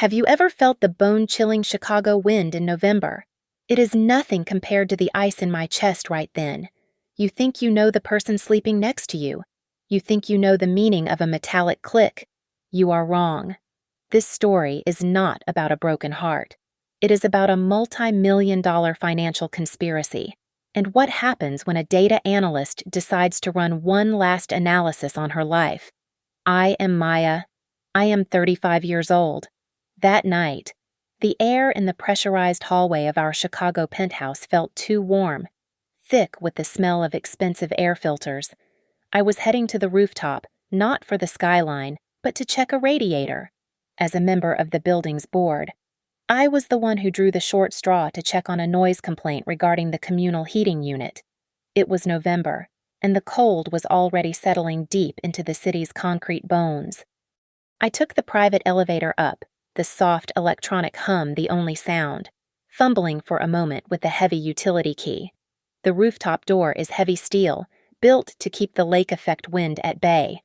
Have you ever felt the bone-chilling Chicago wind in November? It is nothing compared to the ice in my chest right then. You think you know the person sleeping next to you. You think you know the meaning of a metallic click. You are wrong. This story is not about a broken heart. It is about a multi-million-dollar financial conspiracy, and what happens when a data analyst decides to run one last analysis on her life. I am Maya. I am 35 years old. That night, the air in the pressurized hallway of our Chicago penthouse felt too warm, thick with the smell of expensive air filters. I was heading to the rooftop, not for the skyline, but to check a radiator. As a member of the building's board, I was the one who drew the short straw to check on a noise complaint regarding the communal heating unit. It was November, and the cold was already settling deep into the city's concrete bones. I took the private elevator up, the soft electronic hum the only sound, fumbling for a moment with the heavy utility key. The rooftop door is heavy steel, built to keep the lake effect wind at bay.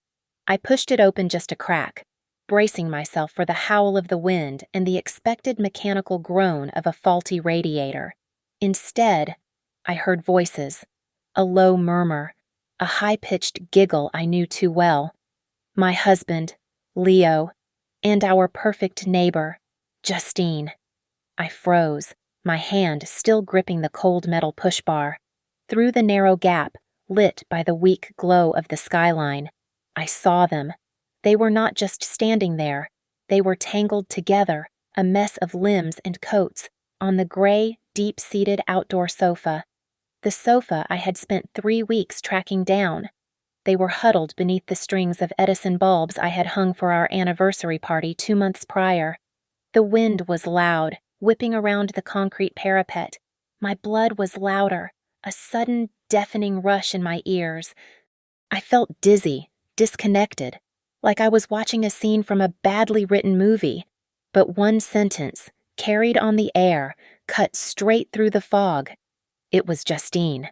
I pushed it open just a crack, bracing myself for the howl of the wind and the expected mechanical groan of a faulty radiator. Instead, I heard voices, a low murmur, a high-pitched giggle I knew too well. My husband, Leo, and our perfect neighbor, Justine. I froze, my hand still gripping the cold metal push bar. Through the narrow gap, lit by the weak glow of the skyline, I saw them. They were not just standing there. They were tangled together, a mess of limbs and coats, on the gray, deep-seated outdoor sofa. The sofa I had spent 3 weeks tracking down. They were huddled beneath the strings of Edison bulbs I had hung for our anniversary party 2 months prior. The wind was loud, whipping around the concrete parapet. My blood was louder, a sudden, deafening rush in my ears. I felt dizzy, disconnected, like I was watching a scene from a badly written movie. But one sentence, carried on the air, cut straight through the fog. It was Justine.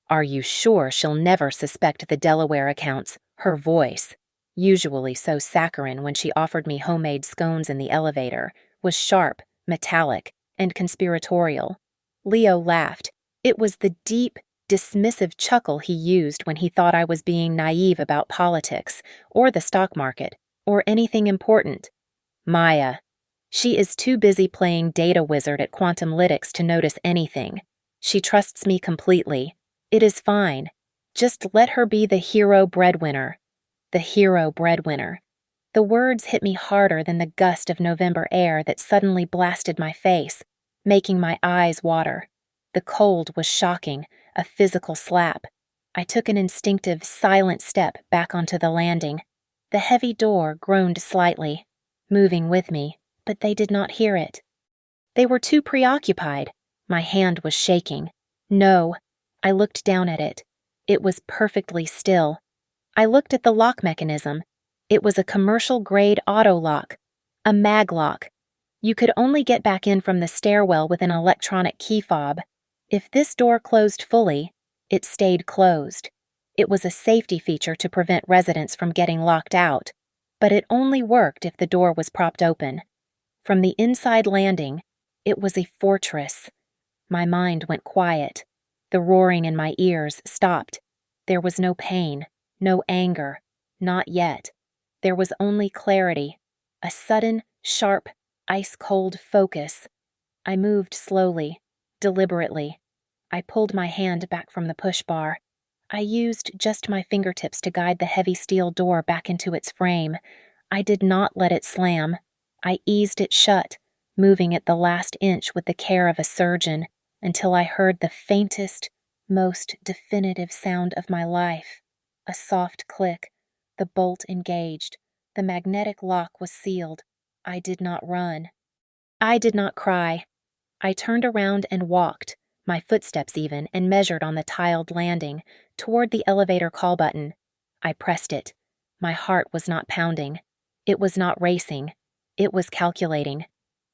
"Are you sure she'll never suspect the Delaware accounts?" Her voice, usually so saccharine when she offered me homemade scones in the elevator, was sharp, metallic, and conspiratorial. Leo laughed. It was the deep, dismissive chuckle he used when he thought I was being naive about politics, or the stock market, or anything important. "Maya. She is too busy playing data wizard at Quantumlytics to notice anything. She trusts me completely. It is fine. Just let her be the hero breadwinner." The hero breadwinner. The words hit me harder than the gust of November air that suddenly blasted my face, making my eyes water. The cold was shocking, a physical slap. I took an instinctive, silent step back onto the landing. The heavy door groaned slightly, moving with me, but they did not hear it. They were too preoccupied. My hand was shaking. No. I looked down at it. It was perfectly still. I looked at the lock mechanism. It was a commercial-grade auto lock, a mag lock. You could only get back in from the stairwell with an electronic key fob. If this door closed fully, it stayed closed. It was a safety feature to prevent residents from getting locked out, but it only worked if the door was propped open. From the inside landing, it was a fortress. My mind went quiet. The roaring in my ears stopped. There was no pain, no anger, not yet. There was only clarity, a sudden, sharp, ice-cold focus. I moved slowly, deliberately. I pulled my hand back from the push bar. I used just my fingertips to guide the heavy steel door back into its frame. I did not let it slam. I eased it shut, moving it the last inch with the care of a surgeon, until I heard the faintest, most definitive sound of my life. A soft click, the bolt engaged, the magnetic lock was sealed. I did not run. I did not cry. I turned around and walked, my footsteps even, and measured on the tiled landing, toward the elevator call button. I pressed it. My heart was not pounding. It was not racing. It was calculating.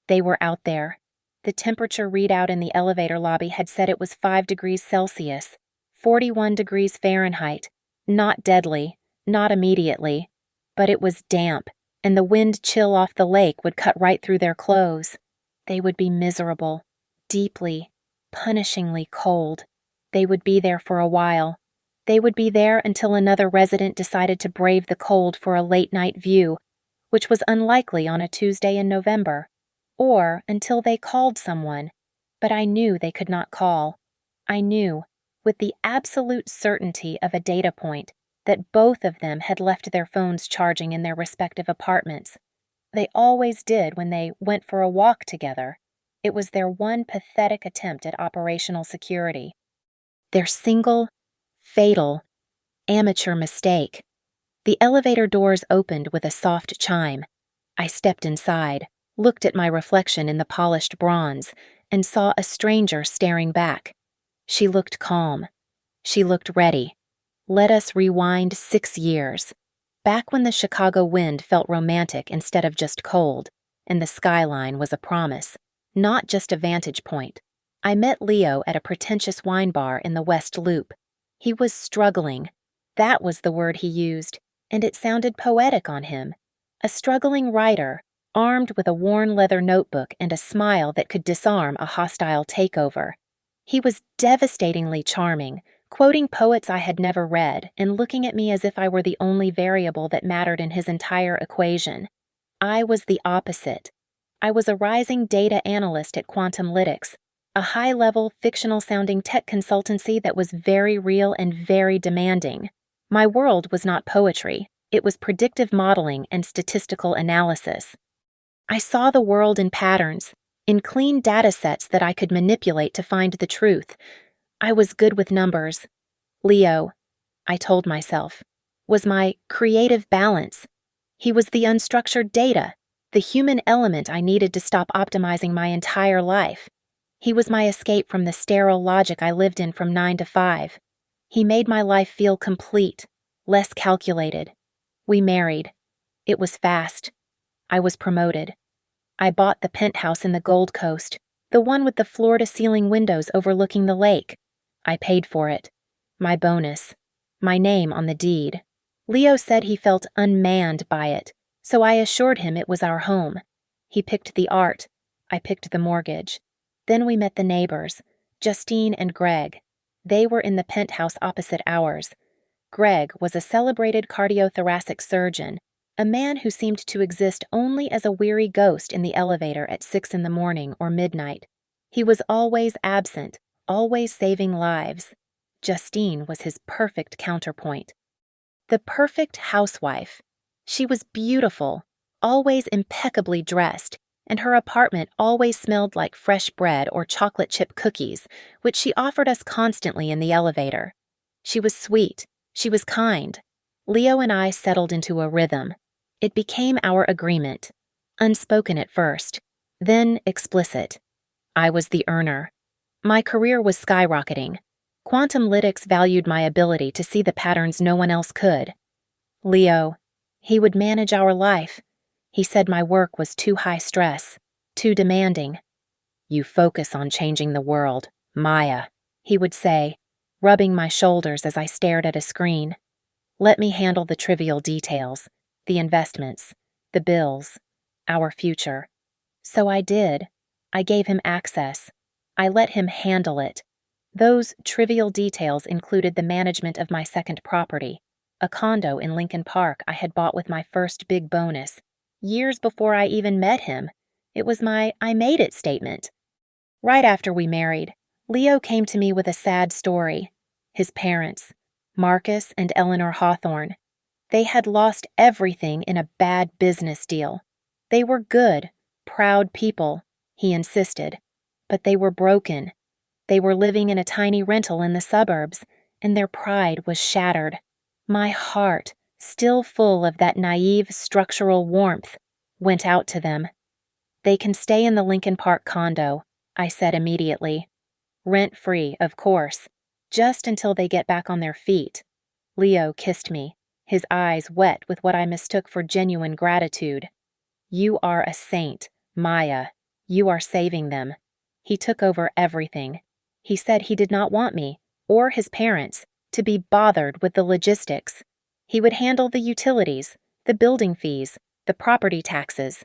They were out there. The temperature readout in the elevator lobby had said it was 5 degrees Celsius, 41 degrees Fahrenheit. Not deadly, not immediately, but it was damp, and the wind chill off the lake would cut right through their clothes. They would be miserable, deeply, punishingly cold. They would be there for a while. They would be there until another resident decided to brave the cold for a late-night view, which was unlikely on a Tuesday in November, or until they called someone, but I knew they could not call. I knew, with the absolute certainty of a data point, that both of them had left their phones charging in their respective apartments. They always did when they went for a walk together. It was their one pathetic attempt at operational security. Their single, fatal, amateur mistake. The elevator doors opened with a soft chime. I stepped inside, looked at my reflection in the polished bronze, and saw a stranger staring back. She looked calm. She looked ready. Let us rewind 6 years. Back when the Chicago wind felt romantic instead of just cold, and the skyline was a promise, not just a vantage point. I met Leo at a pretentious wine bar in the West Loop. He was struggling. That was the word he used, and it sounded poetic on him. A struggling writer, armed with a worn leather notebook and a smile that could disarm a hostile takeover. He was devastatingly charming, quoting poets I had never read and looking at me as if I were the only variable that mattered in his entire equation. I was the opposite. I was a rising data analyst at Quantumlytics, a high-level, fictional-sounding tech consultancy that was very real and very demanding. My world was not poetry. It was predictive modeling and statistical analysis. I saw the world in patterns, in clean data sets that I could manipulate to find the truth. I was good with numbers. Leo, I told myself, was my creative balance. He was the unstructured data, the human element I needed to stop optimizing my entire life. He was my escape from the sterile logic I lived in from 9 to 5. He made my life feel complete, less calculated. We married. It was fast. I was promoted. I bought the penthouse in the Gold Coast, the one with the floor-to-ceiling windows overlooking the lake. I paid for it. My bonus. My name on the deed. Leo said he felt unmanned by it, so I assured him it was our home. He picked the art. I picked the mortgage. Then we met the neighbors, Justine and Greg. They were in the penthouse opposite ours. Greg was a celebrated cardiothoracic surgeon, a man who seemed to exist only as a weary ghost in the elevator at 6 in the morning or midnight. He was always absent, always saving lives. Justine was his perfect counterpoint. The perfect housewife. She was beautiful, always impeccably dressed, and her apartment always smelled like fresh bread or chocolate chip cookies, which she offered us constantly in the elevator. She was sweet. She was kind. Leo and I settled into a rhythm. It became our agreement. Unspoken at first, then explicit. I was the earner. My career was skyrocketing. Quantumlytics valued my ability to see the patterns no one else could. Leo, he would manage our life. He said my work was too high stress, too demanding. You focus on changing the world, Maya, he would say, rubbing my shoulders as I stared at a screen. Let me handle the trivial details, the investments, the bills, our future. So I did. I gave him access. I let him handle it. Those trivial details included the management of my second property, a condo in Lincoln Park I had bought with my first big bonus, years before I even met him. It was my I made it statement. Right after we married, Leo came to me with a sad story. His parents, Marcus and Eleanor Hawthorne, they had lost everything in a bad business deal. They were good, proud people, he insisted, but they were broken. They were living in a tiny rental in the suburbs, and their pride was shattered. My heart, still full of that naive structural warmth, went out to them. They can stay in the Lincoln Park condo, I said immediately. Rent-free, of course, just until they get back on their feet. Leo kissed me, his eyes wet with what I mistook for genuine gratitude. You are a saint, Maya. You are saving them. He took over everything. He said he did not want me, or his parents, to be bothered with the logistics. He would handle the utilities, the building fees, The property taxes.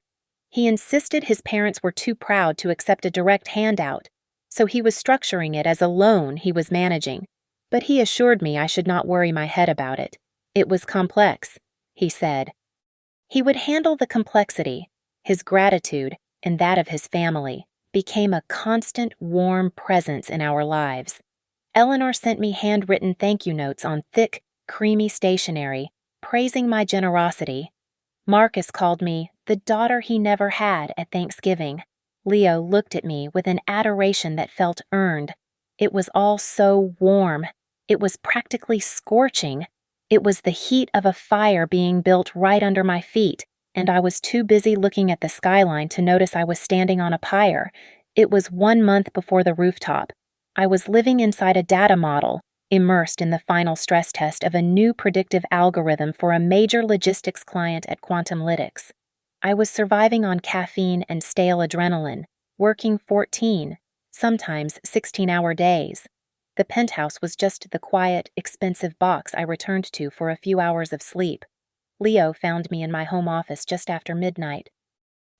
He insisted his parents were too proud to accept a direct handout, so he was structuring it as a loan he was managing. But he assured me I should not worry my head about it. It was complex, he said. He would handle the complexity. His gratitude, and that of his family, became a constant, warm presence in our lives. Eleanor sent me handwritten thank you notes on thick, creamy stationery, praising my generosity. Marcus called me the daughter he never had at Thanksgiving. Leo looked at me with an adoration that felt earned. It was all so warm. It was practically scorching. It was the heat of a fire being built right under my feet, and I was too busy looking at the skyline to notice I was standing on a pyre. It was 1 month before the rooftop. I was living inside a data model, immersed in the final stress test of a new predictive algorithm for a major logistics client at Quantumlytics. I was surviving on caffeine and stale adrenaline, working 14, sometimes 16-hour days. The penthouse was just the quiet, expensive box I returned to for a few hours of sleep. Leo found me in my home office just after midnight.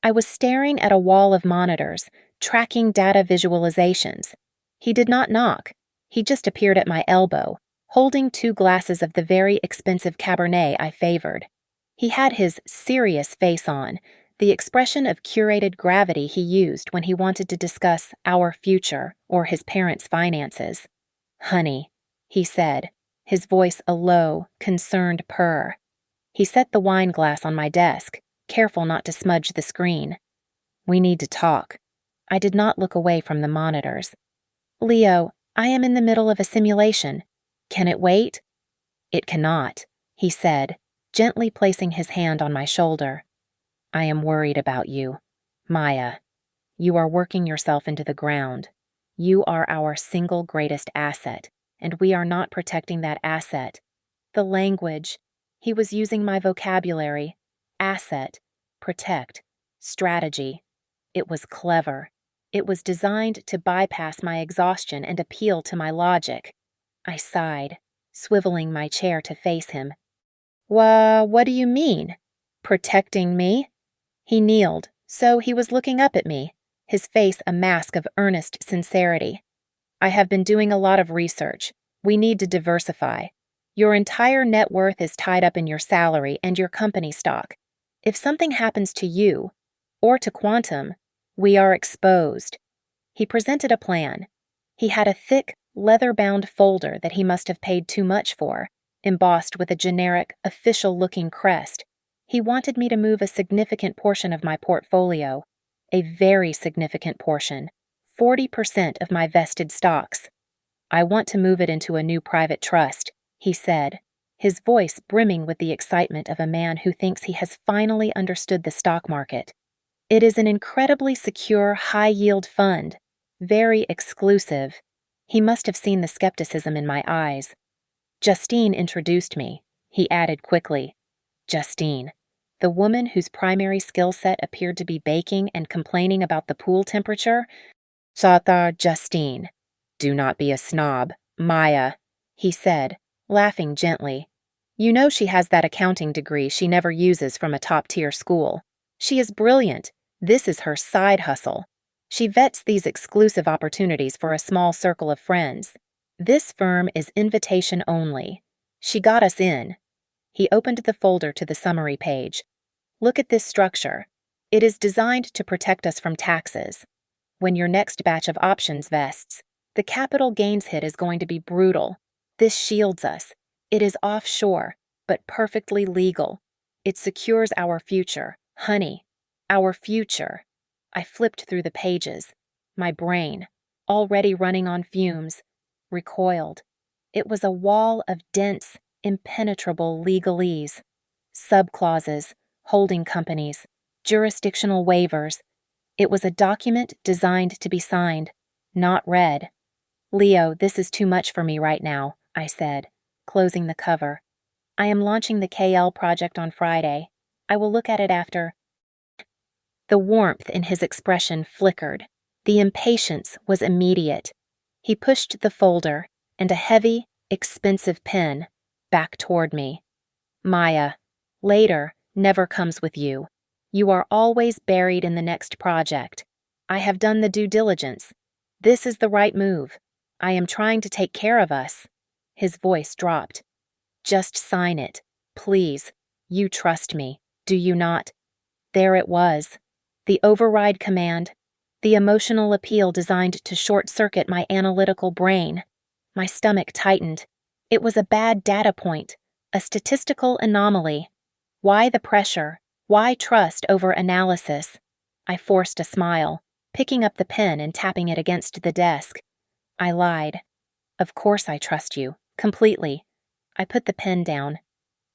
I was staring at a wall of monitors, tracking data visualizations. He did not knock. He just appeared at my elbow, holding 2 glasses of the very expensive Cabernet I favored. He had his serious face on, the expression of curated gravity he used when he wanted to discuss our future or his parents' finances. "Honey," he said, his voice a low, concerned purr. He set the wine glass on my desk, careful not to smudge the screen. "We need to talk." I did not look away from the monitors. "Leo, I am in the middle of a simulation. Can it wait?" "It cannot," he said, gently placing his hand on my shoulder. "I am worried about you. Maya, you are working yourself into the ground. You are our single greatest asset, and we are not protecting that asset." The language. He was using my vocabulary. Asset, protect, strategy. It was clever. It was designed to bypass my exhaustion and appeal to my logic. I sighed, swiveling my chair to face him. What do you mean? Protecting me?" He kneeled, so he was looking up at me, his face a mask of earnest sincerity. "I have been doing a lot of research. We need to diversify. Your entire net worth is tied up in your salary and your company stock. If something happens to you, or to Quantum, we are exposed." He presented a plan. He had a thick, leather-bound folder that he must have paid too much for, embossed with a generic, official-looking crest. He wanted me to move a significant portion of my portfolio, a very significant portion, 40% of my vested stocks. "I want to move it into a new private trust," he said, his voice brimming with the excitement of a man who thinks he has finally understood the stock market. "It is an incredibly secure, high-yield fund, very exclusive." He must have seen the skepticism in my eyes. "Justine introduced me," he added quickly. Justine, the woman whose primary skill set appeared to be baking and complaining about the pool temperature? "Satar Justine. Do not be a snob, Maya," he said, laughing gently. "You know she has that accounting degree she never uses from a top-tier school. She is brilliant. This is her side hustle. She vets these exclusive opportunities for a small circle of friends. This firm is invitation only. She got us in." He opened the folder to the summary page. "Look at this structure. It is designed to protect us from taxes. When your next batch of options vests, the capital gains hit is going to be brutal. This shields us. It is offshore, but perfectly legal. It secures our future, honey, our future." I flipped through the pages. My brain, already running on fumes, recoiled. It was a wall of dense, impenetrable legalese. Subclauses, holding companies, jurisdictional waivers. It was a document designed to be signed, not read. "Leo, this is too much for me right now," I said, closing the cover. "I am launching the KL project on Friday. I will look at it after." The warmth in his expression flickered. The impatience was immediate. He pushed the folder and a heavy, expensive pen back toward me. "Maya, later, never comes with you. You are always buried in the next project. I have done the due diligence. This is the right move. I am trying to take care of us." His voice dropped. "Just sign it, please. You trust me, do you not?" There it was. The override command. The emotional appeal designed to short-circuit my analytical brain. My stomach tightened. It was a bad data point, a statistical anomaly. Why the pressure? Why trust over analysis? I forced a smile, picking up the pen and tapping it against the desk. I lied. "Of course I trust you, completely." I put the pen down.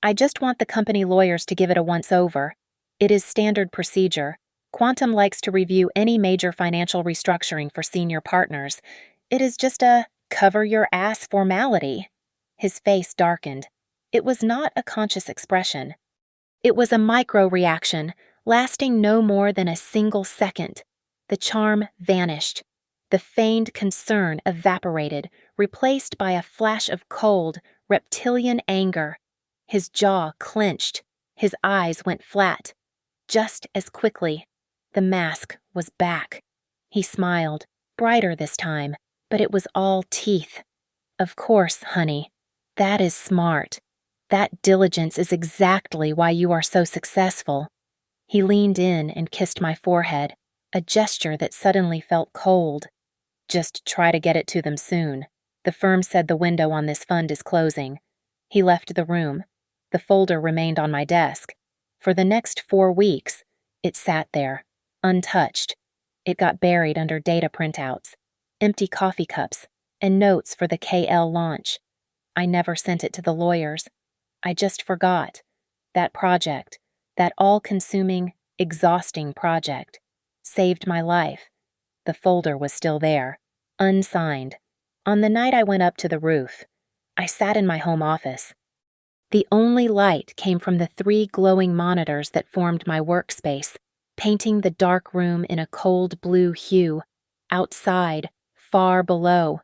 "I just want the company lawyers to give it a once-over. It is standard procedure. Quantum likes to review any major financial restructuring for senior partners. It is just a cover-your-ass formality." His face darkened. It was not a conscious expression. It was a micro-reaction, lasting no more than a single second. The charm vanished. The feigned concern evaporated, replaced by a flash of cold, reptilian anger. His jaw clenched. His eyes went flat. Just as quickly, the mask was back. He smiled, brighter this time, but it was all teeth. "Of course, honey. That is smart. That diligence is exactly why you are so successful." He leaned in and kissed my forehead, a gesture that suddenly felt cold. "Just try to get it to them soon. The firm said the window on this fund is closing." He left the room. The folder remained on my desk. For the next 4 weeks, it sat there, untouched. It got buried under data printouts, empty coffee cups, and notes for the KL launch. I never sent it to the lawyers. I just forgot. That project, that all-consuming, exhausting project, saved my life. The folder was still there, unsigned. On the night I went up to the roof, I sat in my home office. The only light came from the 3 glowing monitors that formed my workspace, painting the dark room in a cold blue hue. Outside, far below,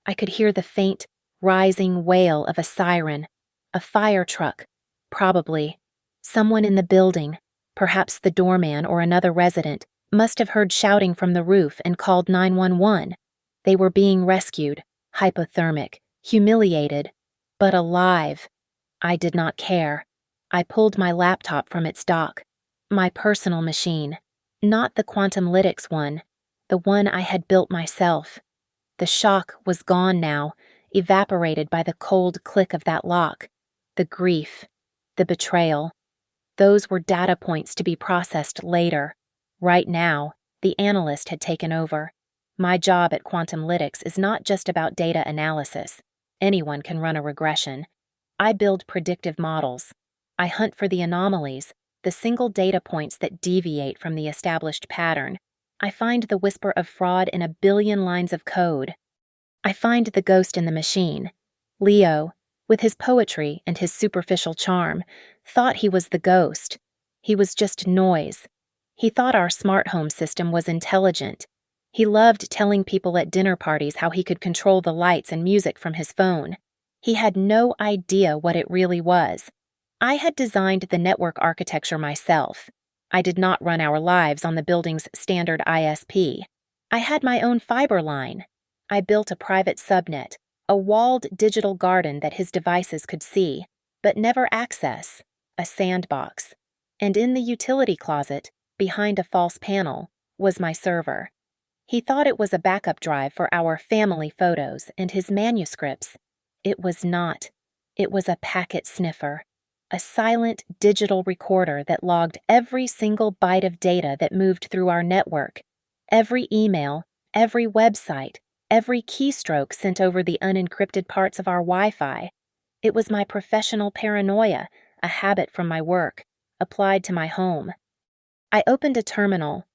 I could hear the faint, rising wail of a siren, a fire truck, probably. Someone in the building, perhaps the doorman or another resident, must have heard shouting from the roof and called 911. They were being rescued, hypothermic, humiliated, but alive. I did not care. I pulled my laptop from its dock. My personal machine. Not the Quantumlytics one. The one I had built myself. The shock was gone now, evaporated by the cold click of that lock. The grief. The betrayal. Those were data points to be processed later. Right now, the analyst had taken over. My job at Quantumlytics is not just about data analysis. Anyone can run a regression. I build predictive models. I hunt for the anomalies, the single data points that deviate from the established pattern. I find the whisper of fraud in a billion lines of code. I find the ghost in the machine. Leo, with his poetry and his superficial charm, thought he was the ghost. He was just noise. He thought our smart home system was intelligent. He loved telling people at dinner parties how he could control the lights and music from his phone. He had no idea what it really was. I had designed the network architecture myself. I did not run our lives on the building's standard ISP. I had my own fiber line. I built a private subnet, a walled digital garden that his devices could see, but never access, a sandbox. And in the utility closet, behind a false panel, was my server. He thought it was a backup drive for our family photos and his manuscripts. It was not. It was a packet sniffer, a silent digital recorder that logged every single byte of data that moved through our network, every email, every website, every keystroke sent over the unencrypted parts of our Wi-Fi. It was my professional paranoia, a habit from my work, applied to my home. I opened a terminal.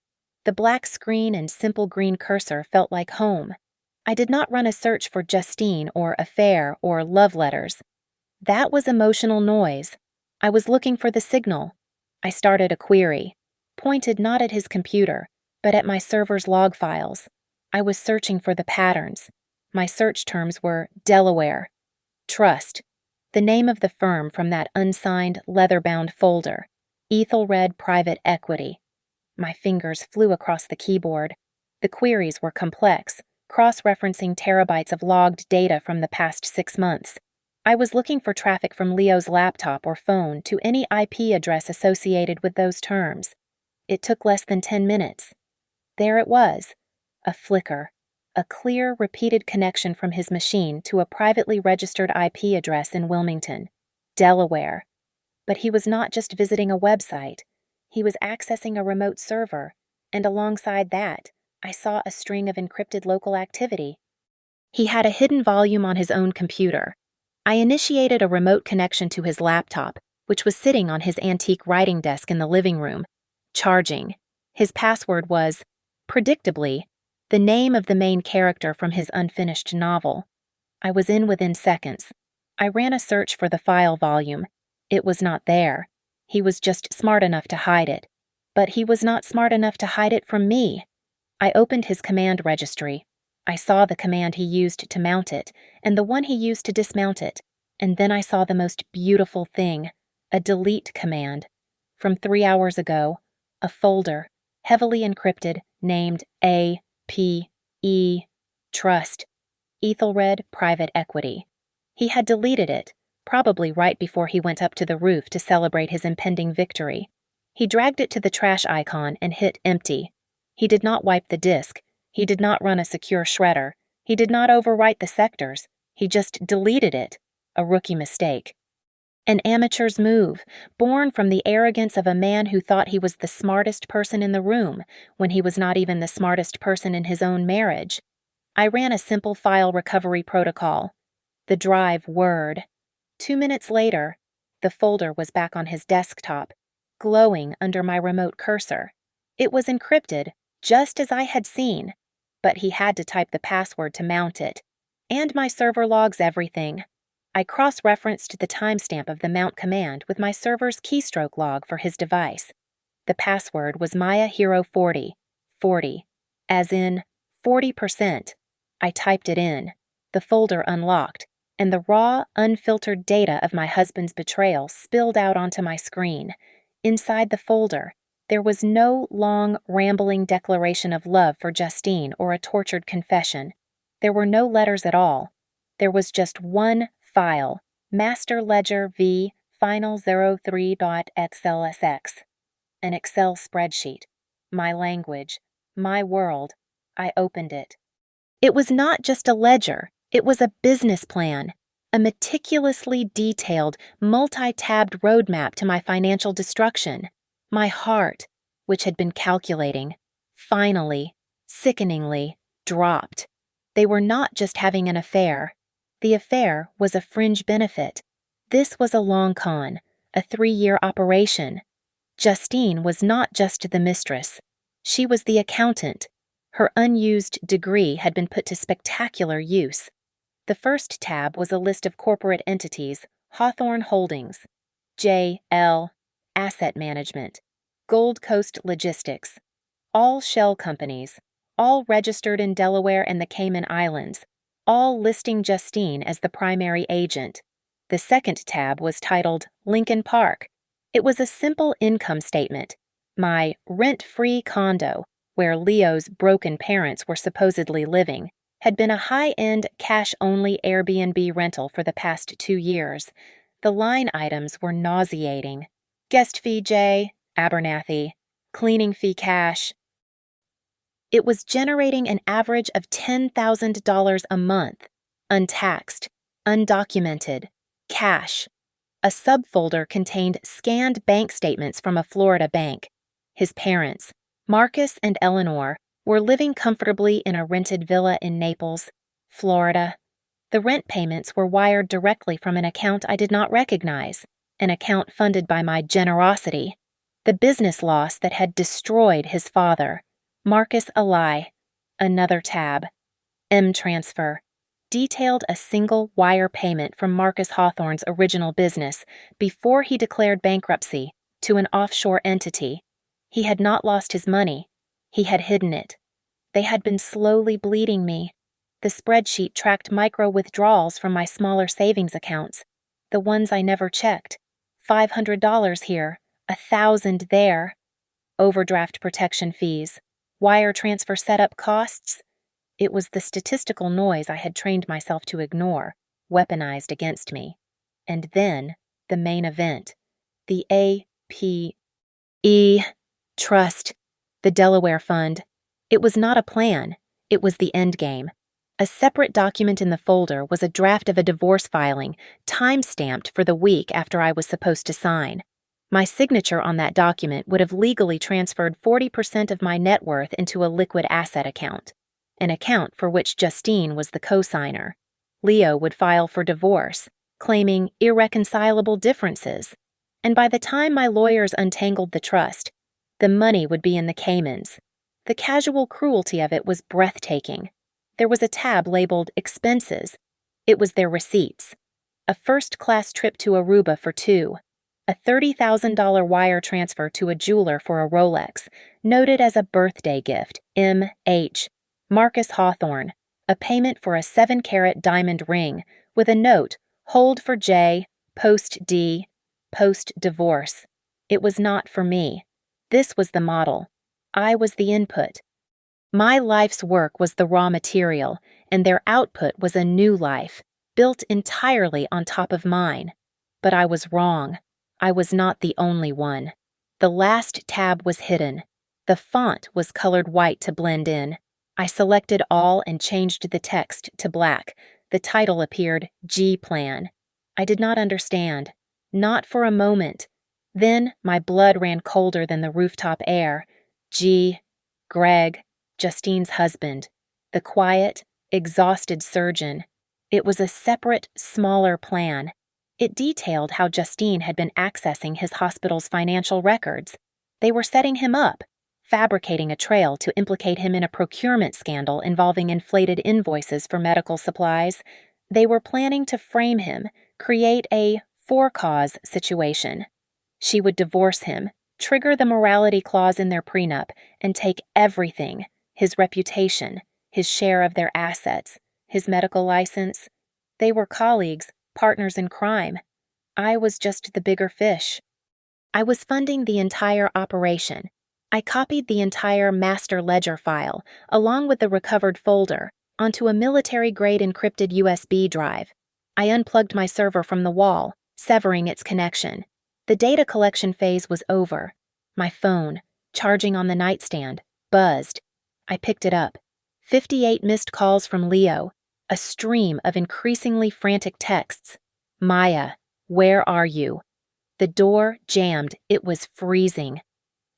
The black screen and simple green cursor felt like home. I did not run a search for Justine or affair or love letters. That was emotional noise. I was looking for the signal. I started a query, pointed not at his computer, but at my server's log files. I was searching for the patterns. My search terms were Delaware, Trust, the name of the firm from that unsigned, leather-bound folder. Ethelred Private Equity. My fingers flew across the keyboard. The queries were complex, cross-referencing terabytes of logged data from the past 6 months. I was looking for traffic from Leo's laptop or phone to any IP address associated with those terms. It took less than 10 minutes. There it was, a flicker, a clear, repeated connection from his machine to a privately registered IP address in Wilmington, Delaware. But he was not just visiting a website. He was accessing a remote server, and alongside that, I saw a string of encrypted local activity. He had a hidden volume on his own computer. I initiated a remote connection to his laptop, which was sitting on his antique writing desk in the living room, charging. His password was, predictably, the name of the main character from his unfinished novel. I was in within seconds. I ran a search for the file volume. It was not there. He was just smart enough to hide it. But he was not smart enough to hide it from me. I opened his command registry. I saw the command he used to mount it, and the one he used to dismount it, and then I saw the most beautiful thing, a delete command. From 3 hours ago, a folder, heavily encrypted, named A.P.E. Trust, Ethelred Private Equity. He had deleted it, probably right before he went up to the roof to celebrate his impending victory. He dragged it to the trash icon and hit empty. He did not wipe the disk. He did not run a secure shredder. He did not overwrite the sectors. He just deleted it. A rookie mistake. An amateur's move, born from the arrogance of a man who thought he was the smartest person in the room when he was not even the smartest person in his own marriage. I ran a simple file recovery protocol. The drive whirred. 2 minutes later, the folder was back on his desktop, glowing under my remote cursor. It was encrypted, just as I had seen, but he had to type the password to mount it. And my server logs everything. I cross-referenced the timestamp of the mount command with my server's keystroke log for his device. The password was Maya Hero 40, 40, as in 40%. I typed it in. The folder unlocked, and the raw, unfiltered data of my husband's betrayal spilled out onto my screen. Inside the folder, there was no long, rambling declaration of love for Justine or a tortured confession. There were no letters at all. There was just one file, Master Ledger v. Final 03.xlsx. An Excel spreadsheet. My language. My world. I opened it. It was not just a ledger. It was a business plan. A meticulously detailed, multi-tabbed roadmap to my financial destruction. My heart, which had been calculating, finally, sickeningly, dropped. They were not just having an affair. The affair was a fringe benefit. This was a long con, a 3-year operation. Justine was not just the mistress. She was the accountant. Her unused degree had been put to spectacular use. The first tab was a list of corporate entities, Hawthorne Holdings, J.L., Asset Management, Gold Coast Logistics, all shell companies, all registered in Delaware and the Cayman Islands, all listing Justine as the primary agent. The second tab was titled Lincoln Park. It was a simple income statement. My rent-free condo, where Leo's broken parents were supposedly living, had been a high-end, cash-only Airbnb rental for the past 2 years. The line items were nauseating. Guest fee J, Abernathy, cleaning fee cash. It was generating an average of $10,000 a month, untaxed, undocumented, cash. A subfolder contained scanned bank statements from a Florida bank. His parents, Marcus and Eleanor, were living comfortably in a rented villa in Naples, Florida. The rent payments were wired directly from an account I did not recognize, an account funded by my generosity. The business loss that had destroyed his father. Marcus a lie. Another tab. M-Transfer. Detailed a single wire payment from Marcus Hawthorne's original business before he declared bankruptcy to an offshore entity. He had not lost his money. He had hidden it. They had been slowly bleeding me. The spreadsheet tracked micro-withdrawals from my smaller savings accounts, the ones I never checked. $500 here, 1,000 there. Overdraft protection fees, wire transfer setup costs. It was the statistical noise I had trained myself to ignore, weaponized against me. And then, the main event. The A.P.E. Trust. The Delaware Fund. It was not a plan. It was the endgame. A separate document in the folder was a draft of a divorce filing, time-stamped for the week after I was supposed to sign. My signature on that document would have legally transferred 40% of my net worth into a liquid asset account, an account for which Justine was the co-signer. Leo would file for divorce, claiming irreconcilable differences, and by the time my lawyers untangled the trust, the money would be in the Caymans. The casual cruelty of it was breathtaking. There was a tab labeled Expenses. It was their receipts. A first-class trip to Aruba for 2. A $30,000 wire transfer to a jeweler for a Rolex, noted as a birthday gift, M.H. Marcus Hawthorne. A payment for a 7-carat diamond ring, with a note, hold for J, post D, post divorce. It was not for me. This was the model. I was the input. My life's work was the raw material, and their output was a new life, built entirely on top of mine. But I was wrong. I was not the only one. The last tab was hidden. The font was colored white to blend in. I selected all and changed the text to black. The title appeared G-Plan. I did not understand. Not for a moment. Then my blood ran colder than the rooftop air. Greg, Justine's husband. The quiet, exhausted surgeon. It was a separate, smaller plan. It detailed how Justine had been accessing his hospital's financial records. They were setting him up, fabricating a trail to implicate him in a procurement scandal involving inflated invoices for medical supplies. They were planning to frame him, create a for-cause situation. She would divorce him, trigger the morality clause in their prenup, and take everything, his reputation, his share of their assets, his medical license. They were colleagues, partners in crime. I was just the bigger fish. I was funding the entire operation. I copied the entire master ledger file, along with the recovered folder, onto a military-grade encrypted USB drive. I unplugged my server from the wall, severing its connection. The data collection phase was over. My phone, charging on the nightstand, buzzed. I picked it up. 58 missed calls from Leo, a stream of increasingly frantic texts. Maya, where are you? The door jammed. It was freezing.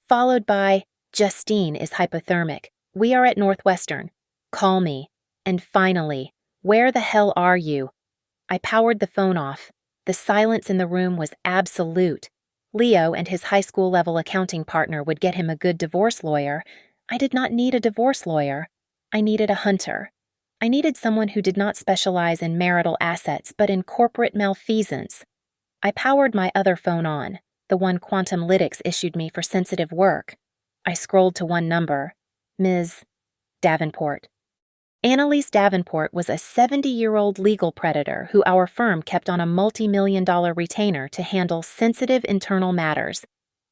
Followed by, Justine is hypothermic. We are at Northwestern. Call me. And finally, where the hell are you? I powered the phone off. The silence in the room was absolute. Leo and his high school-level accounting partner would get him a good divorce lawyer. I did not need a divorce lawyer. I needed a hunter. I needed someone who did not specialize in marital assets but in corporate malfeasance. I powered my other phone on, the one Quantum Lytics issued me for sensitive work. I scrolled to one number, Ms. Davenport. Annalise Davenport was a 70-year-old legal predator who our firm kept on a multi-million-dollar retainer to handle sensitive internal matters.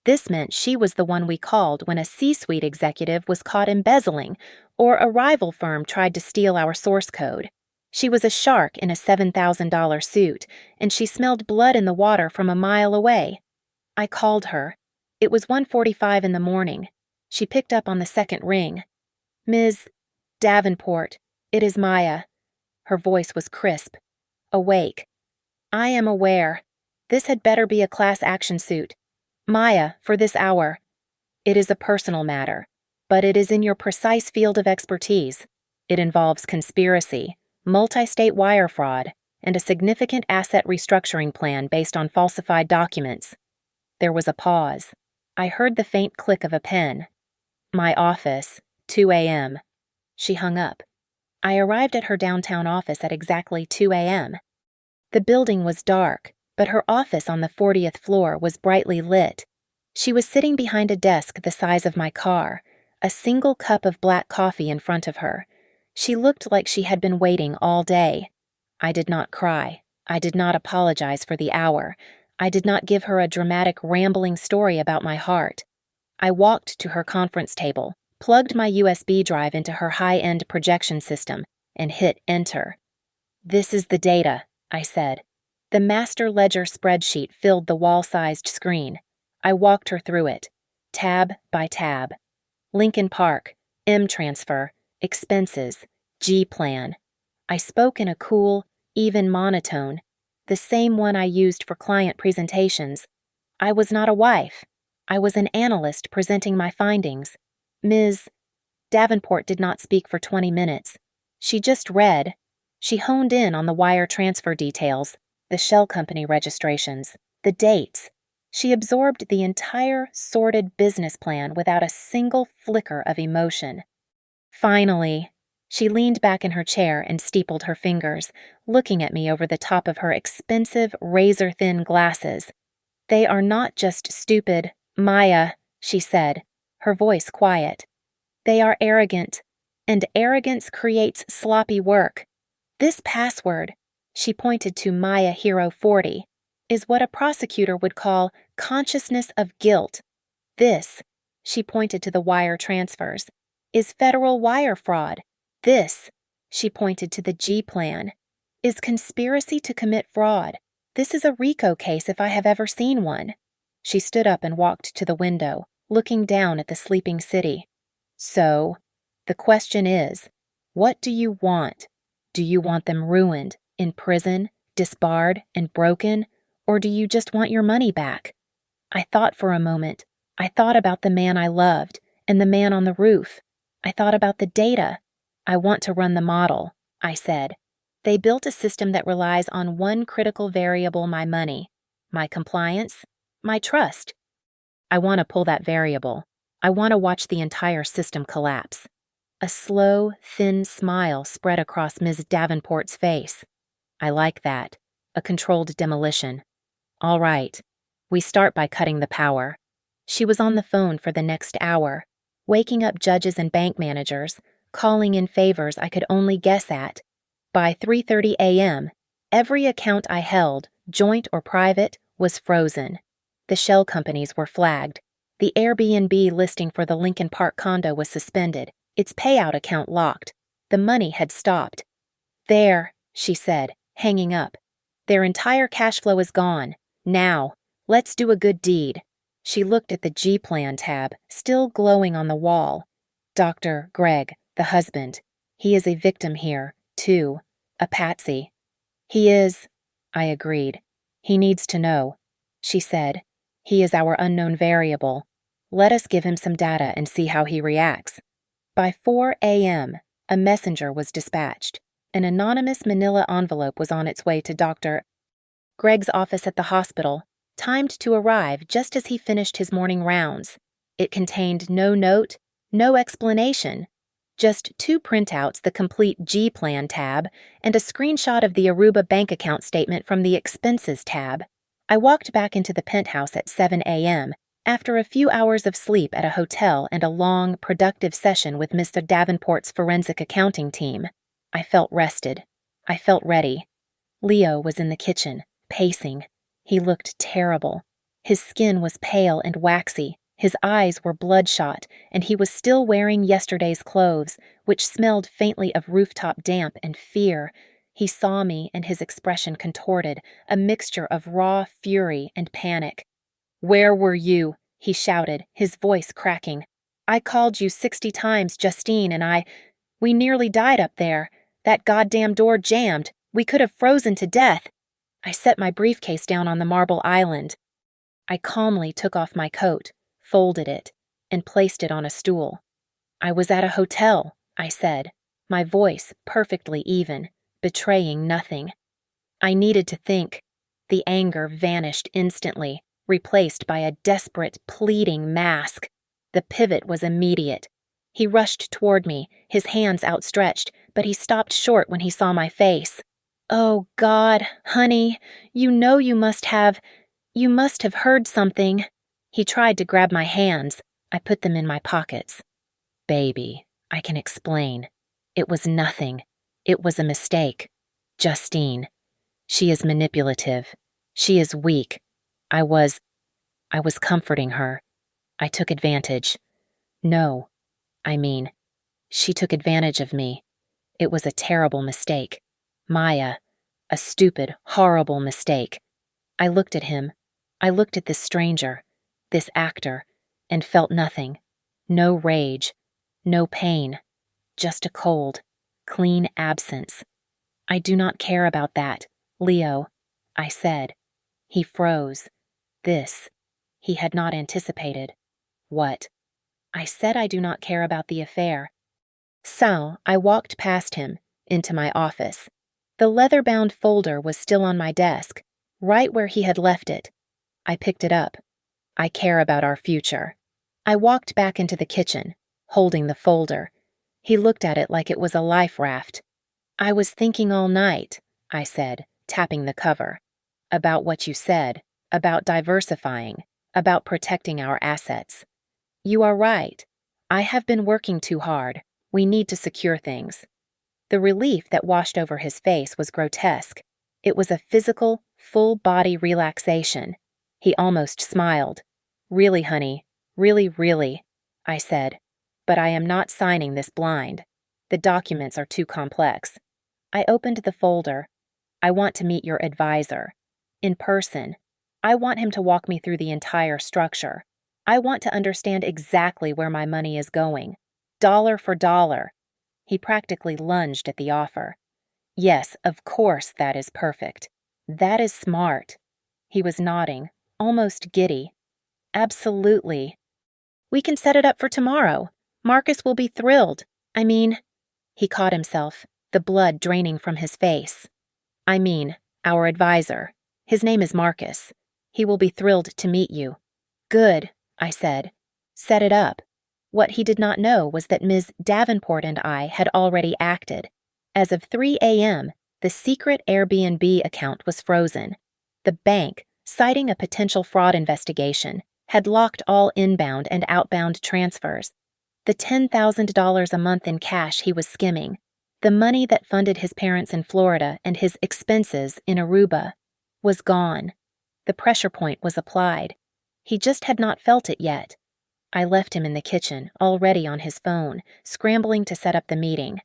This meant she was the one we called when a C-suite executive was caught embezzling or a rival firm tried to steal our source code. She was a shark in a $7,000 suit, and she smelled blood in the water from a mile away. I called her. It was 1:45 in the morning. She picked up on the second ring. Ms. Davenport, it is Maya. Her voice was crisp. Awake. I am aware. This had better be a class action suit. Maya, for this hour. It is a personal matter, but it is in your precise field of expertise. It involves conspiracy, multi-state wire fraud, and a significant asset restructuring plan based on falsified documents. There was a pause. I heard the faint click of a pen. My office, 2 a.m. She hung up. I arrived at her downtown office at exactly 2 a.m. The building was dark, but her office on the 40th floor was brightly lit. She was sitting behind a desk the size of my car, a single cup of black coffee in front of her. She looked like she had been waiting all day. I did not cry. I did not apologize for the hour. I did not give her a dramatic, rambling story about my heart. I walked to her conference table, plugged my USB drive into her high-end projection system, and hit enter. "This is the data," I said. The master ledger spreadsheet filled the wall-sized screen. I walked her through it, tab by tab. Lincoln Park, M-transfer, expenses, G-plan. I spoke in a cool, even monotone, the same one I used for client presentations. I was not a wife. I was an analyst presenting my findings. Ms. Davenport did not speak for 20 minutes. She just read. She honed in on the wire transfer details, the shell company registrations, the dates. She absorbed the entire sordid business plan without a single flicker of emotion. Finally, she leaned back in her chair and steepled her fingers, looking at me over the top of her expensive, razor-thin glasses. "They are not just stupid, Maya," she said, her voice quiet. "They are arrogant, and arrogance creates sloppy work. This password," she pointed to Maya Hero 40, "is what a prosecutor would call consciousness of guilt. This," she pointed to the wire transfers, "is federal wire fraud. This," she pointed to the G-plan, "is conspiracy to commit fraud. This is a RICO case if I have ever seen one." She stood up and walked to the window, looking down at the sleeping city. "So, the question is, what do you want? Do you want them ruined, in prison, disbarred, and broken, or do you just want your money back?" I thought for a moment. I thought about the man I loved, and the man on the roof. I thought about the data. "I want to run the model," I said. "They built a system that relies on one critical variable, my money, my compliance, my trust. I want to pull that variable. I want to watch the entire system collapse." A slow, thin smile spread across Ms. Davenport's face. "I like that. A controlled demolition. All right. We start by cutting the power." She was on the phone for the next hour, waking up judges and bank managers, calling in favors I could only guess at. By 3:30 a.m., every account I held, joint or private, was frozen. The shell companies were flagged. The Airbnb listing for the Lincoln Park condo was suspended, its payout account locked. The money had stopped. "There," she said, hanging up. "Their entire cash flow is gone. Now, let's do a good deed." She looked at the G-plan tab, still glowing on the wall. "Dr. Greg, the husband. He is a victim here, too. A patsy." "He is," I agreed. "He needs to know," she said. "He is our unknown variable. Let us give him some data and see how he reacts." By 4 a.m., a messenger was dispatched. An anonymous manila envelope was on its way to Dr. Greg's office at the hospital, timed to arrive just as he finished his morning rounds. It contained no note, no explanation, just 2 printouts, the complete G-plan tab, and a screenshot of the Aruba bank account statement from the expenses tab. I walked back into the penthouse at 7 a.m., after a few hours of sleep at a hotel and a long, productive session with Mr. Davenport's forensic accounting team. I felt rested. I felt ready. Leo was in the kitchen, pacing. He looked terrible. His skin was pale and waxy, his eyes were bloodshot, and he was still wearing yesterday's clothes, which smelled faintly of rooftop damp and fear. He saw me, and his expression contorted, a mixture of raw fury and panic. "Where were you?" he shouted, his voice cracking. "I called you 60 times, Justine, and we nearly died up there. That goddamn door jammed. We could have frozen to death." I set my briefcase down on the marble island. I calmly took off my coat, folded it, and placed it on a stool. "I was at a hotel," I said, my voice perfectly even, betraying nothing. I needed to think. The anger vanished instantly, replaced by a desperate, pleading mask. The pivot was immediate. He rushed toward me, his hands outstretched, but he stopped short when he saw my face. "Oh, God, honey, you must have heard something." He tried to grab my hands. I put them in my pockets. "Baby, I can explain. It was nothing. It was a mistake. Justine. She is manipulative. She is weak. I was, I was comforting her. I took advantage. No, I mean, she took advantage of me. It was a terrible mistake. Maya, a stupid, horrible mistake. I looked at him. I looked at this stranger, this actor, and felt nothing. No rage, no pain, just a cold, clean absence. I do not care about that, Leo, I said. He froze. This, he had not anticipated. What? I said I do not care about the affair. So I walked past him, into my office. The leather-bound folder was still on my desk, right where he had left it. I picked it up. I care about our future. I walked back into the kitchen, holding the folder. He looked at it like it was a life raft. I was thinking all night, I said, tapping the cover. About what you said, about diversifying, about protecting our assets. You are right. I have been working too hard. We need to secure things. The relief that washed over his face was grotesque. It was a physical, full-body relaxation. He almost smiled. Really, honey, really, I said. But I am not signing this blind. The documents are too complex. I opened the folder. I want to meet your advisor. In person. I want him to walk me through the entire structure. I want to understand exactly where my money is going. Dollar for dollar. He practically lunged at the offer. Yes, of course that is perfect. That is smart. He was nodding, almost giddy. Absolutely. We can set it up for tomorrow. Marcus will be thrilled. I mean, he caught himself, the blood draining from his face. I mean, our advisor. His name is Marcus. He will be thrilled to meet you. Good, I said. Set it up. What he did not know was that Ms. Davenport and I had already acted. As of 3 a.m., the secret Airbnb account was frozen. The bank, citing a potential fraud investigation, had locked all inbound and outbound transfers. The $10,000 a month in cash he was skimming, the money that funded his parents in Florida and his expenses in Aruba, was gone. The pressure point was applied. He just had not felt it yet. I left him in the kitchen, already on his phone, scrambling to set up the meeting.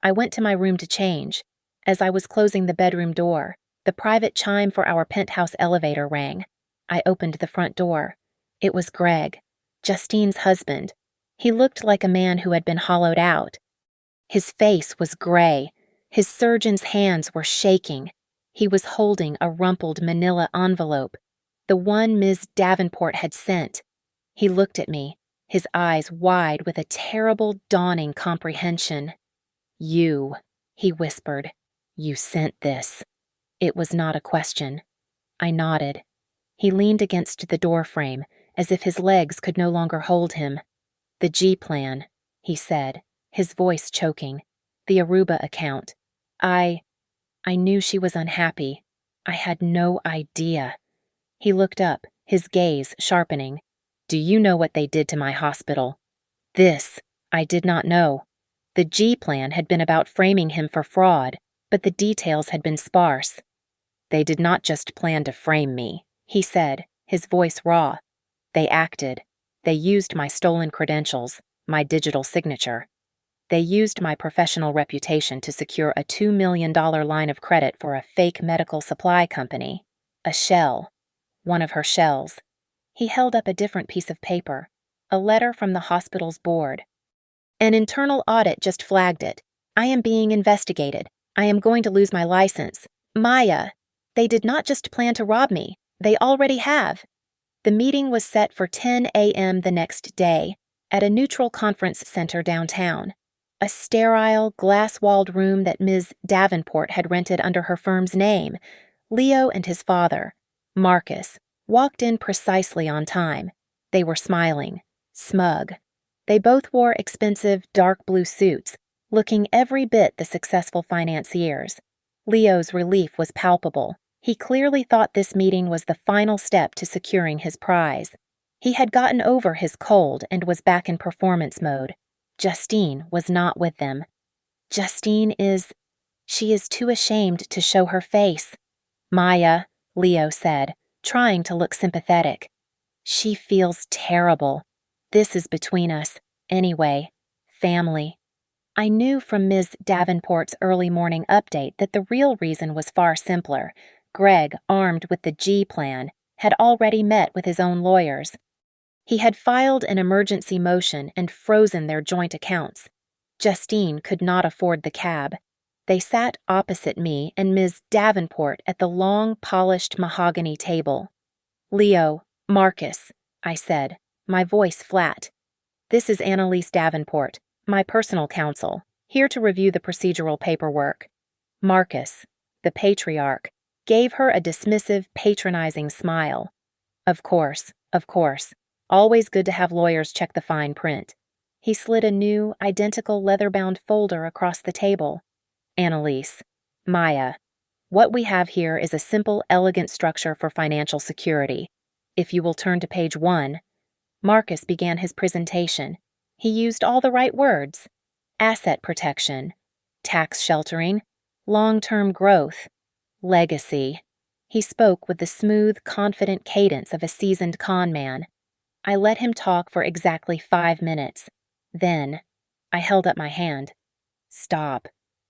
I went to my room to change. As I was closing the bedroom door, the private chime for our penthouse elevator rang. I opened the front door. It was Greg, Justine's husband. He looked like a man who had been hollowed out. His face was gray. His surgeon's hands were shaking. He was holding a rumpled manila envelope, the one Ms. Davenport had sent. He looked at me, his eyes wide with a terrible, dawning comprehension. You, he whispered, you sent this. It was not a question. I nodded. He leaned against the doorframe, as if his legs could no longer hold him. The G plan, he said, his voice choking. The Aruba account. I knew she was unhappy. I had no idea. He looked up, his gaze sharpening. Do you know what they did to my hospital? This, I did not know. The G plan had been about framing him for fraud, but the details had been sparse. They did not just plan to frame me, he said, his voice raw. They acted. They used my stolen credentials, my digital signature. They used my professional reputation to secure a $2 million line of credit for a fake medical supply company. A shell. One of her shells. He held up a different piece of paper. A letter from the hospital's board. An internal audit just flagged it. I am being investigated. I am going to lose my license. Maya. They did not just plan to rob me. They already have. The meeting was set for 10 a.m. the next day, at a neutral conference center downtown. A sterile, glass-walled room that Ms. Davenport had rented under her firm's name. Leo and his father, Marcus, walked in precisely on time. They were smiling, smug. They both wore expensive, dark blue suits, looking every bit the successful financiers. Leo's relief was palpable. He clearly thought this meeting was the final step to securing his prize. He had gotten over his cold and was back in performance mode. Justine was not with them. Justine she is too ashamed to show her face. Maya, Leo said, trying to look sympathetic. She feels terrible. This is between us. Anyway, family. I knew from Ms. Davenport's early morning update that the real reason was far simpler. Greg, armed with the G plan, had already met with his own lawyers. He had filed an emergency motion and frozen their joint accounts. Justine could not afford the cab. They sat opposite me and Ms. Davenport at the long, polished mahogany table. "Leo, Marcus," I said, my voice flat. "This is Annalise Davenport, my personal counsel, here to review the procedural paperwork." Marcus, the patriarch, gave her a dismissive, patronizing smile. Of course. Always good to have lawyers check the fine print." He slid a new, identical leather-bound folder across the table. "Annalise, Maya, what we have here is a simple, elegant structure for financial security. If you will turn to page 1, Marcus began his presentation. He used all the right words: asset protection, tax sheltering, long-term growth, legacy. He spoke with the smooth, confident cadence of a seasoned con man. I let him talk for exactly 5 minutes. Then, I held up my hand. "Stop."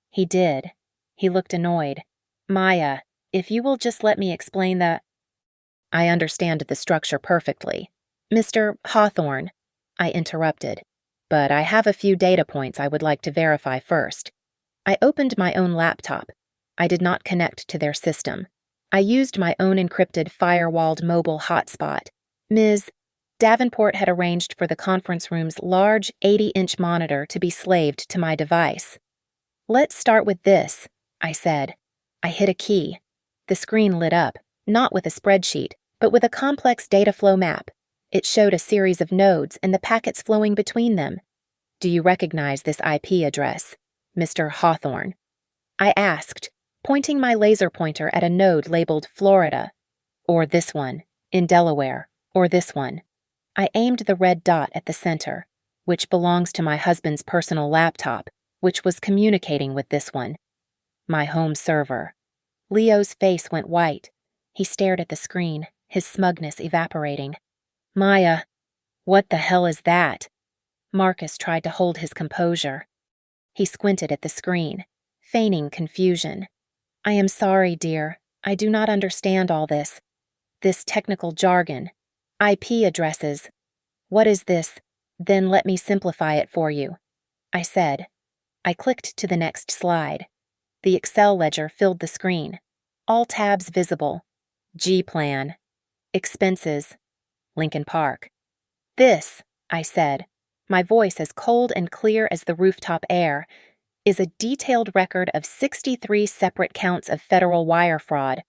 He did. He looked annoyed. "Maya, if you will just let me explain the—" "I understand the structure perfectly. Mr. Hawthorne," I interrupted, "but I have a few data points I would like to verify first." I opened my own laptop. I did not connect to their system. I used my own encrypted firewalled mobile hotspot. Ms. Davenport had arranged for the conference room's large 80-inch monitor to be slaved to my device. "Let's start with this," I said. I hit a key. The screen lit up, not with a spreadsheet, but with a complex data flow map. It showed a series of nodes and the packets flowing between them. "Do you recognize this IP address, Mr. Hawthorne?" I asked, pointing my laser pointer at a node labeled Florida. "Or this one, in Delaware, or this one." I aimed the red dot at the center, which belongs to my husband's personal laptop, which was communicating with this one. "My home server." Leo's face went white. He stared at the screen, his smugness evaporating. "Maya, what the hell is that?" Marcus tried to hold his composure. He squinted at the screen, feigning confusion. "I am sorry, dear. I do not understand all this. This technical jargon. IP addresses. What is this? Then let me simplify it for you," I said. I clicked to the next slide. The Excel ledger filled the screen. All tabs visible. G-plan. Expenses. Lincoln Park. "This," I said, my voice as cold and clear as the rooftop air, "is a detailed record of 63 separate counts of federal wire fraud.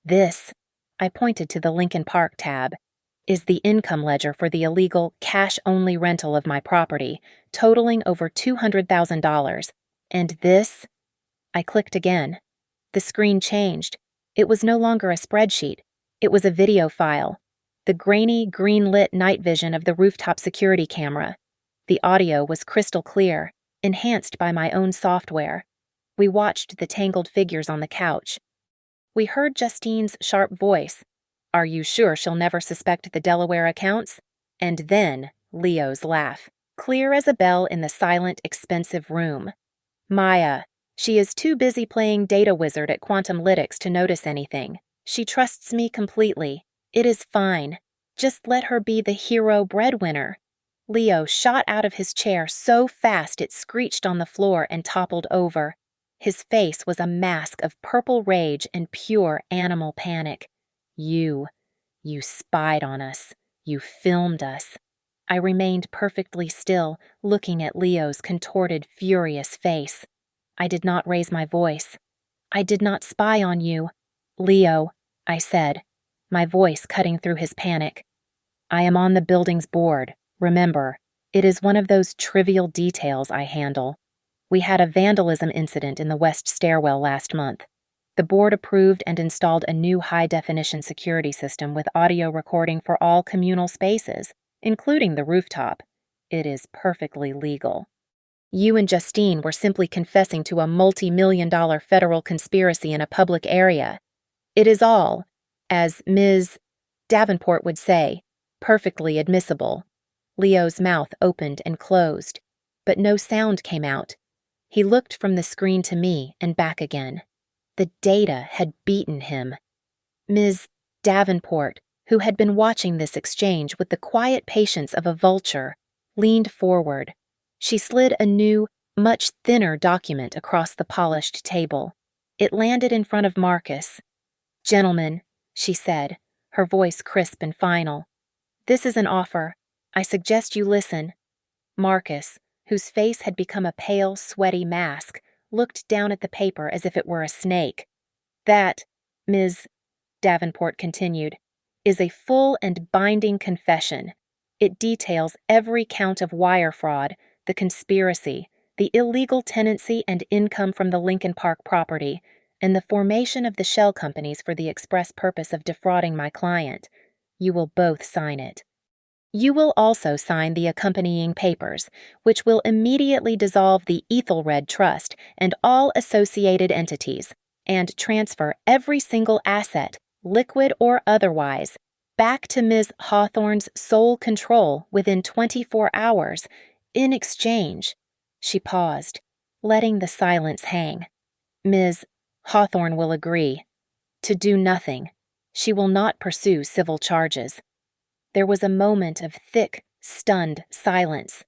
This," I pointed to the Lincoln Park tab, "is the income ledger for the illegal, cash-only rental of my property, totaling over $200,000. And this—" I clicked again. The screen changed. It was no longer a spreadsheet. It was a video file. The grainy, green-lit night vision of the rooftop security camera. The audio was crystal clear, enhanced by my own software. We watched the tangled figures on the couch. We heard Justine's sharp voice. "Are you sure she'll never suspect the Delaware accounts?" And then Leo's laugh, clear as a bell in the silent, expensive room. "Maya, she is too busy playing data wizard at Quantumlytics to notice anything. She trusts me completely. It is fine. Just let her be the hero breadwinner." Leo shot out of his chair so fast it screeched on the floor and toppled over. His face was a mask of purple rage and pure animal panic. You spied on us. You filmed us." I remained perfectly still, looking at Leo's contorted, furious face. I did not raise my voice. "I did not spy on you. Leo," I said, my voice cutting through his panic. "I am on the building's board. Remember, it is one of those trivial details I handle. We had a vandalism incident in the west stairwell last month. The board approved and installed a new high-definition security system with audio recording for all communal spaces, including the rooftop. It is perfectly legal. You and Justine were simply confessing to a multi-million-dollar federal conspiracy in a public area. It is all, as Ms. Davenport would say, perfectly admissible. Leo's mouth opened and closed, but no sound came out. He looked from the screen to me and back again. The data had beaten him. Ms. Davenport, who had been watching this exchange with the quiet patience of a vulture, leaned forward. She slid a new, much thinner document across the polished table. It landed in front of Marcus. "Gentlemen," she said, her voice crisp and final, "this is an offer. I suggest you listen." Marcus, whose face had become a pale, sweaty mask, looked down at the paper as if it were a snake. "That, Ms. Davenport continued, is a full and binding confession. It details every count of wire fraud, the conspiracy, the illegal tenancy and income from the Lincoln Park property, and the formation of the shell companies for the express purpose of defrauding my client. You will both sign it. You will also sign the accompanying papers, which will immediately dissolve the Ethelred Trust and all associated entities, and transfer every single asset, liquid or otherwise, back to Ms. Hawthorne's sole control within 24 hours. In exchange," she paused, letting the silence hang, "Ms. Hawthorne will agree to do nothing. She will not pursue civil charges." There was a moment of thick, stunned silence.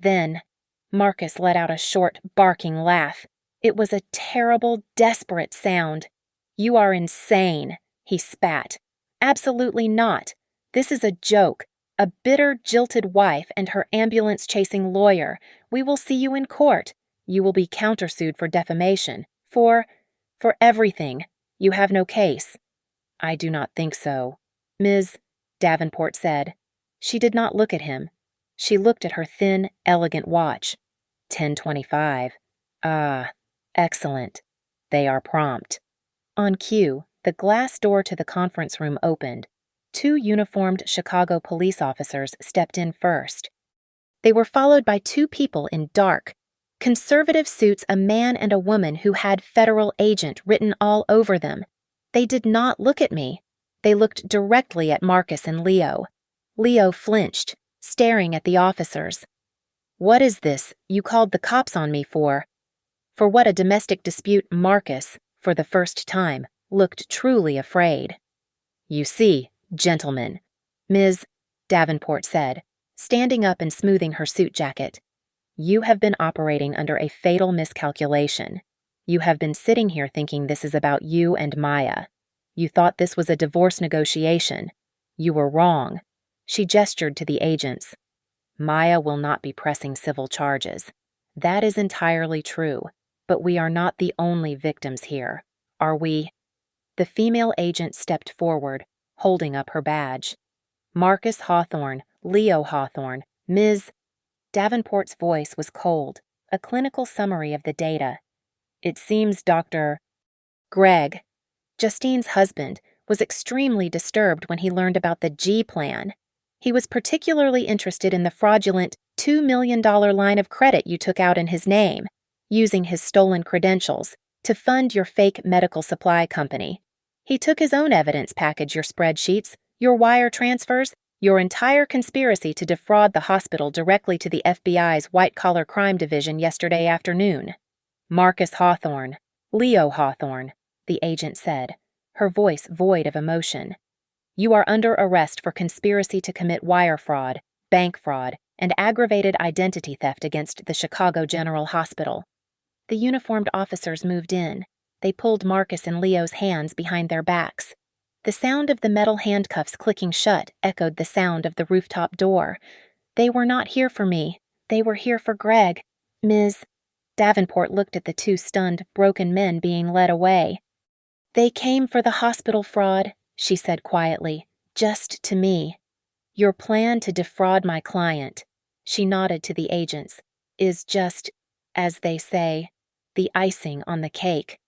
Then, Marcus let out a short, barking laugh. It was a terrible, desperate sound. "You are insane," he spat. "Absolutely not. This is a joke. A bitter, jilted wife and her ambulance-chasing lawyer. We will see you in court. You will be countersued for defamation. For everything. You have no case." "I do not think so," Ms. Davenport said. She did not look at him. She looked at her thin, elegant watch. 10:25. "Ah, excellent. They are prompt." On cue, the glass door to the conference room opened. 2 uniformed Chicago police officers stepped in first. They were followed by 2 people in dark, conservative suits, a man and a woman who had federal agent written all over them. They did not look at me. They looked directly at Marcus and Leo. Leo flinched, staring at the officers. "What is this you called the cops on me for?" For what a domestic dispute, Marcus, for the first time, looked truly afraid. "You see, gentlemen," Ms. Davenport said, standing up and smoothing her suit jacket, "you have been operating under a fatal miscalculation. You have been sitting here thinking this is about you and Maya. You thought this was a divorce negotiation. You were wrong." She gestured to the agents. "Maya will not be pressing civil charges. That is entirely true, but we are not the only victims here, are we?" The female agent stepped forward, holding up her badge. "Marcus Hawthorne, Leo Hawthorne, Ms. Davenport's voice was cold, a clinical summary of the data. "It seems Dr. Greg, Justine's husband, was extremely disturbed when he learned about the G plan. He was particularly interested in the fraudulent $2 million line of credit you took out in his name, using his stolen credentials, to fund your fake medical supply company. He took his own evidence package, your spreadsheets, your wire transfers, your entire conspiracy to defraud the hospital directly to the FBI's white-collar crime division yesterday afternoon." "Marcus Hawthorne, Leo Hawthorne," the agent said, her voice void of emotion. "You are under arrest for conspiracy to commit wire fraud, bank fraud, and aggravated identity theft against the Chicago General Hospital." The uniformed officers moved in. They pulled Marcus and Leo's hands behind their backs. The sound of the metal handcuffs clicking shut echoed the sound of the rooftop door. "They were not here for me. They were here for Greg." Ms. Davenport looked at the 2 stunned, broken men being led away. "They came for the hospital fraud," she said quietly, "just to me. Your plan to defraud my client," she nodded to the agents, "is just, as they say, the icing on the cake."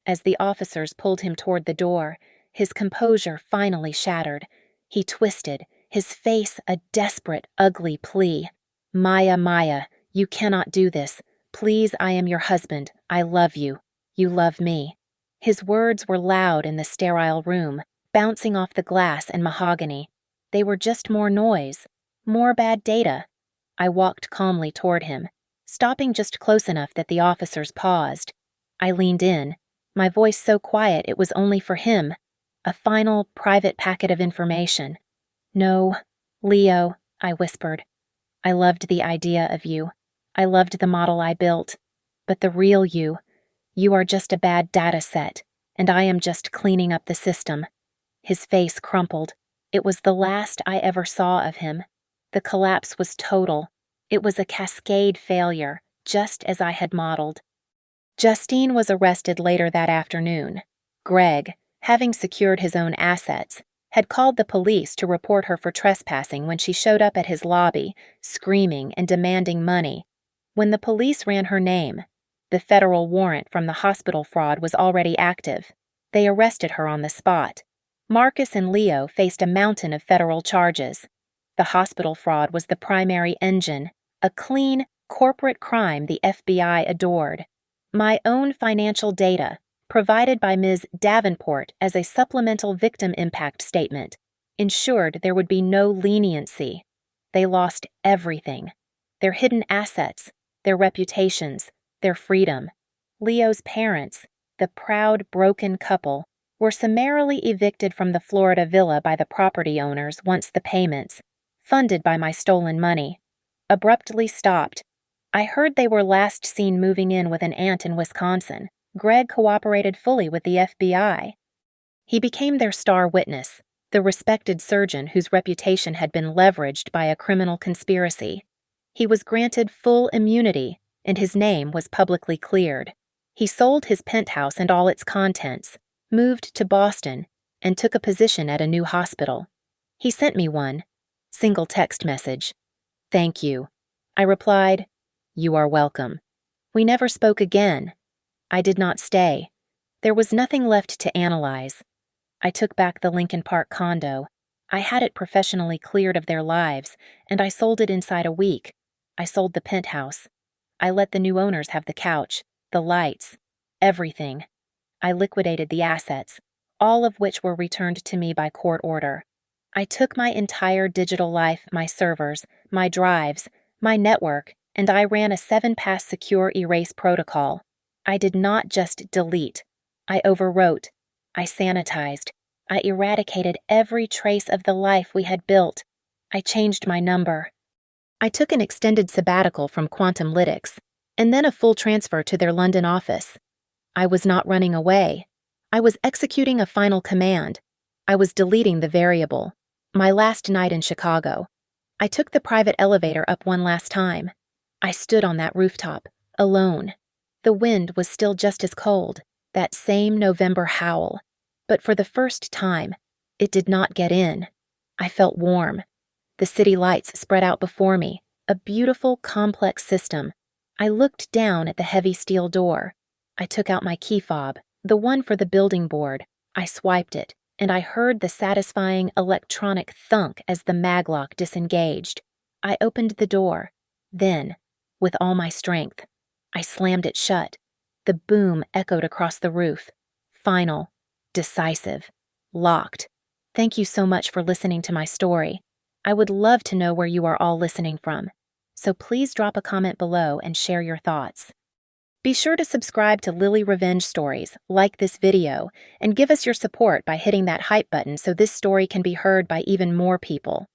As the officers pulled him toward the door, his composure finally shattered. He twisted, his face a desperate, ugly plea. "Maya, Maya, you cannot do this. Please, I am your husband. I love you. You love me." His words were loud in the sterile room, bouncing off the glass and mahogany. They were just more noise, more bad data. I walked calmly toward him, stopping just close enough that the officers paused. I leaned in, my voice so quiet it was only for him, a final, private packet of information. "No, Leo," I whispered. "I loved the idea of you. I loved the model I built. But the real you are just a bad data set, and I am just cleaning up the system." His face crumpled. It was the last I ever saw of him. The collapse was total. It was a cascade failure, just as I had modeled. Justine was arrested later that afternoon. Greg, having secured his own assets, had called the police to report her for trespassing when she showed up at his lobby, screaming and demanding money. When the police ran her name, the federal warrant from the hospital fraud was already active. They arrested her on the spot. Marcus and Leo faced a mountain of federal charges. The hospital fraud was the primary engine, a clean, corporate crime the FBI adored. My own financial data, provided by Ms. Davenport as a supplemental victim impact statement, ensured there would be no leniency. They lost everything: their hidden assets, their reputations, their freedom. Leo's parents, the proud, broken couple, were summarily evicted from the Florida villa by the property owners once the payments, funded by my stolen money, abruptly stopped. I heard they were last seen moving in with an aunt in Wisconsin. Greg cooperated fully with the FBI. He became their star witness, the respected surgeon whose reputation had been leveraged by a criminal conspiracy. He was granted full immunity, and his name was publicly cleared. He sold his penthouse and all its contents, moved to Boston, and took a position at a new hospital. He sent me one single text message. "Thank you." I replied, "You are welcome." We never spoke again. I did not stay. There was nothing left to analyze. I took back the Lincoln Park condo. I had it professionally cleared of their lives, and I sold it inside a week. I sold the penthouse. I let the new owners have the couch, the lights, everything. I liquidated the assets, all of which were returned to me by court order. I took my entire digital life, my servers, my drives, my network, and I ran a 7-pass secure erase protocol. I did not just delete. I overwrote. I sanitized. I eradicated every trace of the life we had built. I changed my number. I took an extended sabbatical from Quantum Lytics, and then a full transfer to their London office. I was not running away. I was executing a final command. I was deleting the variable. My last night in Chicago. I took the private elevator up one last time. I stood on that rooftop, alone. The wind was still just as cold, that same November howl. But for the first time, it did not get in. I felt warm. The city lights spread out before me, a beautiful, complex system. I looked down at the heavy steel door. I took out my key fob, the one for the building board. I swiped it, and I heard the satisfying electronic thunk as the maglock disengaged. I opened the door. Then, with all my strength, I slammed it shut. The boom echoed across the roof. Final, decisive, locked. Thank you so much for listening to my story. I would love to know where you are all listening from, so please drop a comment below and share your thoughts. Be sure to subscribe to Lily Revenge Stories, like this video, and give us your support by hitting that hype button so this story can be heard by even more people.